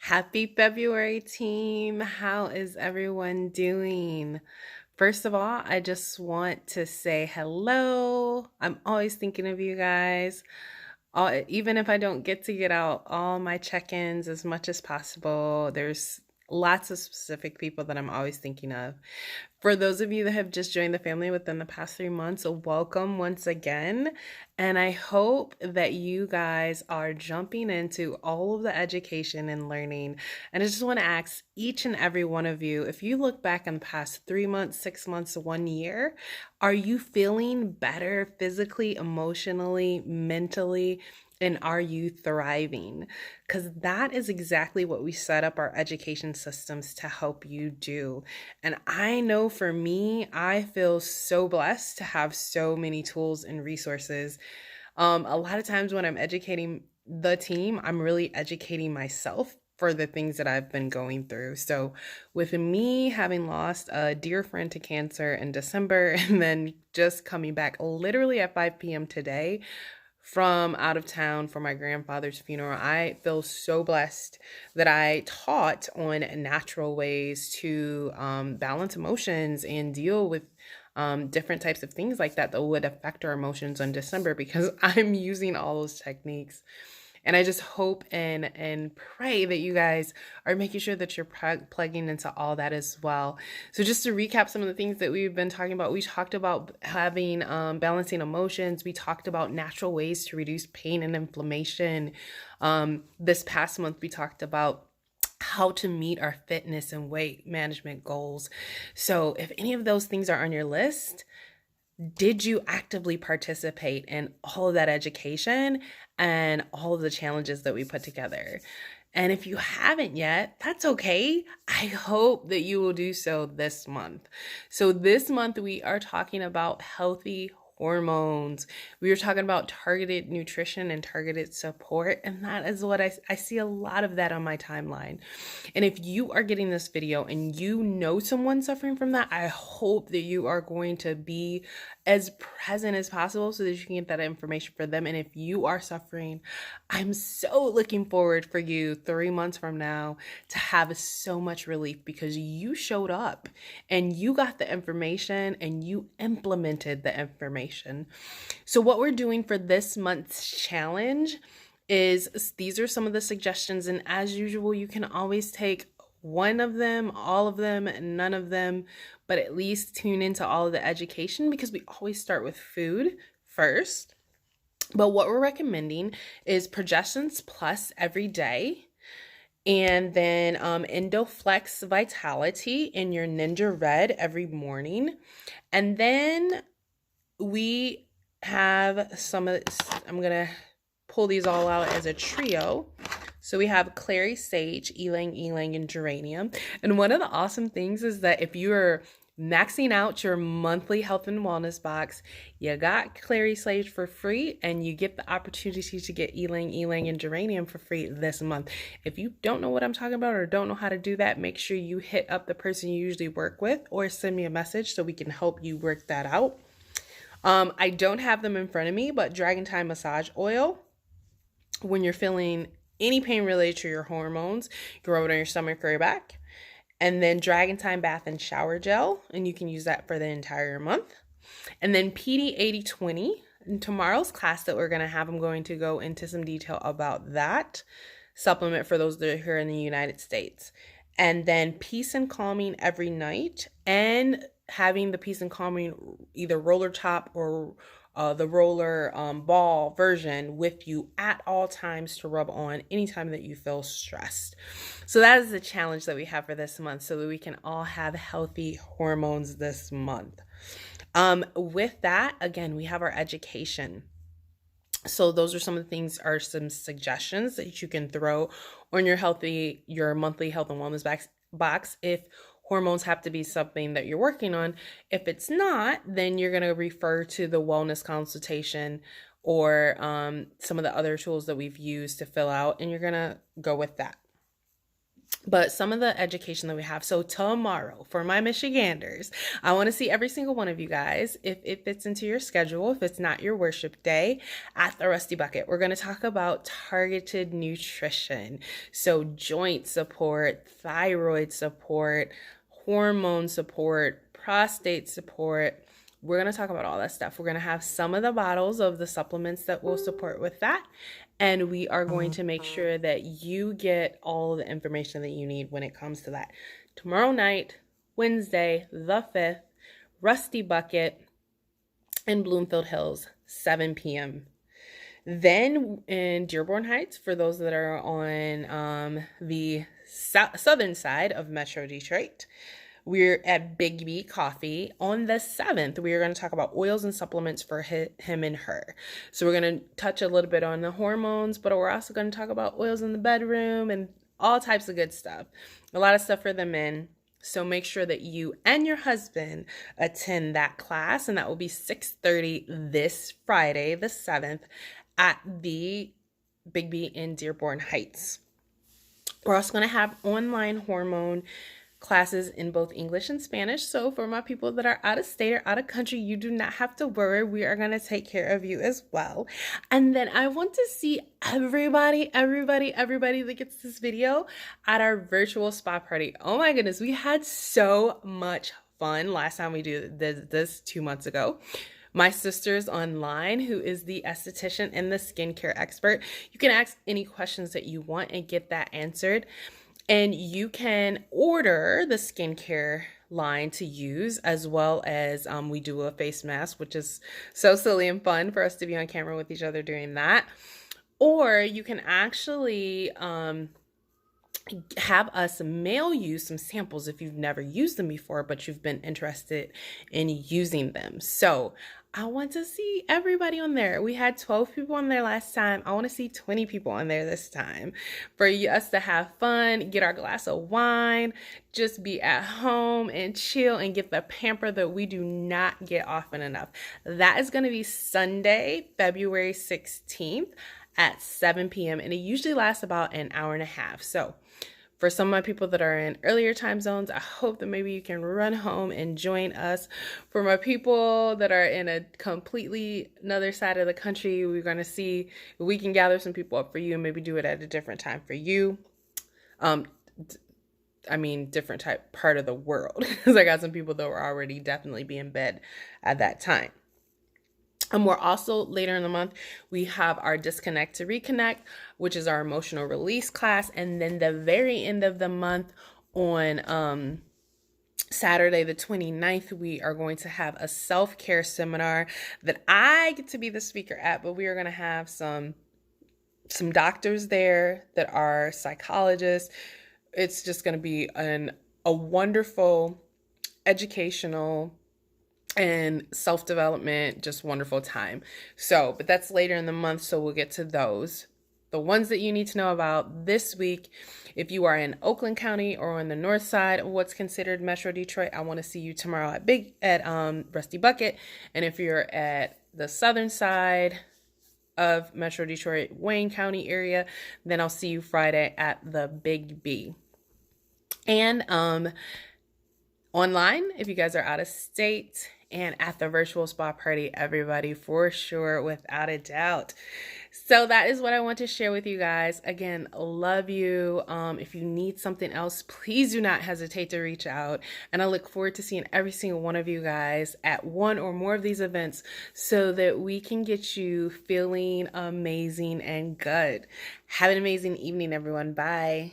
Happy February, team. How is everyone doing? First of all, I just want to say hello. I'm always thinking of you guys. Even if I don't get to get out all my check ins as much as possible, there's lots of specific people that I'm always thinking of. For those of you that have just joined the family within the past 3 months, welcome once again. And I hope that you guys are jumping into all of the education and learning. And I just want to ask each and every one of you, if you look back in the past 3 months, 6 months, 1 year, are you feeling better physically, emotionally, mentally? And are you thriving? Because that is exactly what we set up our education systems to help you do. And I know for me, I feel so blessed to have so many tools and resources. A lot of times when I'm educating the team, I'm really educating myself for the things that I've been going through. So, with me having lost a dear friend to cancer in December and then just coming back literally at 5 p.m. today from out of town for my grandfather's funeral, I feel so blessed that I taught on natural ways to balance emotions and deal with different types of things like that would affect our emotions in December because I'm using all those techniques. And I just hope and pray that you guys are making sure that you're plugging into all that as well. So just to recap some of the things that we've been talking about, we talked about having balancing emotions. We talked about natural ways to reduce pain and inflammation. This past month, we talked about how to meet our fitness and weight management goals. So if any of those things are on your list, did you actively participate in all of that education and all of the challenges that we put together? And if you haven't yet, that's okay. I hope that you will do so this month. So, this month we are talking about healthy hormones. We were talking about targeted nutrition and targeted support. And that is what I see a lot of that on my timeline. And if you are getting this video and you know someone suffering from that, I hope that you are going to be as present as possible so that you can get that information for them. And if you are suffering, I'm so looking forward for you 3 months from now to have so much relief because you showed up and you got the information and you implemented the information. So, what we're doing for this month's challenge is these are some of the suggestions. And as usual, you can always take one of them, all of them, none of them, but at least tune into all of the education because we always start with food first. But what we're recommending is Progestins Plus every day. And then Endoflex Vitality in your Ninja Red every morning. And then we have I'm going to pull these all out as a trio. So we have clary sage, ylang ylang, and geranium. And one of the awesome things is that if you are maxing out your monthly health and wellness box, you got clary sage for free and you get the opportunity to get ylang ylang and geranium for free this month. If you don't know what I'm talking about or don't know how to do that, make sure you hit up the person you usually work with or send me a message so we can help you work that out. I don't have them in front of me, but Dragon Time massage oil, when you're feeling any pain related to your hormones, you can rub it on your stomach or your back. And then Dragon Time bath and shower gel, and you can use that for the entire month. And then PD 8020. In tomorrow's class that we're going to have, I'm going to go into some detail about that supplement for those that are here in the United States. And then peace and calming every night, and having the peace and calming either roller top or the roller ball version with you at all times to rub on anytime that you feel stressed. So that is the challenge that we have for this month so that we can all have healthy hormones this month. With that, again, we have our education. So those are some of the things, are some suggestions that you can throw on your monthly health and wellness box if hormones have to be something that you're working on. If it's not, then you're going to refer to the wellness consultation or some of the other tools that we've used to fill out, and you're going to go with that. But some of the education that we have. So tomorrow, for my Michiganders, I want to see every single one of you guys, if it fits into your schedule, if it's not your worship day, at the Rusty Bucket. We're going to talk about targeted nutrition. So joint support, thyroid support, hormone support, prostate support. We're going to talk about all that stuff. We're going to have some of the bottles of the supplements that will support with that. And we are going to make sure that you get all the information that you need when it comes to that. Tomorrow night, Wednesday, the 5th, Rusty Bucket in Bloomfield Hills, 7 p.m. Then in Dearborn Heights, for those that are on the southern side of Metro Detroit, we're at Big B Coffee on the 7th. We are going to talk about oils and supplements for him and her. So we're going to touch a little bit on the hormones, but we're also going to talk about oils in the bedroom and all types of good stuff. A lot of stuff for the men. So make sure that you and your husband attend that class, and that will be 6:30 this Friday, the 7th, at the Big B in Dearborn Heights. We're also going to have online hormone classes in both English and Spanish. So for my people that are out of state or out of country, you do not have to worry. We are going to take care of you as well. And then I want to see everybody that gets this video at our virtual spa party. Oh my goodness, we had so much fun last time we did this 2 months ago. My sister's online, who is the esthetician and the skincare expert. You can ask any questions that you want and get that answered. And you can order the skincare line to use, as well as we do a face mask, which is so silly and fun for us to be on camera with each other doing that. Or you can actually have us mail you some samples if you've never used them before, but you've been interested in using them. So I want to see everybody on there. We had 12 people on there last time. I want to see 20 people on there this time for us to have fun, get our glass of wine, just be at home and chill and get the pamper that we do not get often enough. That is going to be Sunday, February 16th at 7 p.m. and it usually lasts about an hour and a half. So for some of my people that are in earlier time zones, I hope that maybe you can run home and join us. For my people that are in a completely another side of the country, we're going to see if we can gather some people up for you and maybe do it at a different time for you. Different part of the world, because I got some people that were already definitely be in bed at that time. And we're also later in the month, we have our Disconnect to Reconnect, which is our emotional release class. And then the very end of the month on Saturday, the 29th, we are going to have a self-care seminar that I get to be the speaker at, but we are going to have some doctors there that are psychologists. It's just going to be a wonderful educational and self-development, just wonderful time. So, but that's later in the month, so we'll get to those. The ones that you need to know about this week, if you are in Oakland County or on the north side of what's considered Metro Detroit, I want to see you tomorrow at Rusty Bucket. And if you're at the southern side of Metro Detroit, Wayne County area, then I'll see you Friday at the Big B. And online, if you guys are out of state, and at the virtual spa party, everybody, for sure, without a doubt. So that is what I want to share with you guys. Again, love you. If you need something else, please do not hesitate to reach out. And I look forward to seeing every single one of you guys at one or more of these events so that we can get you feeling amazing and good. Have an amazing evening, everyone. Bye.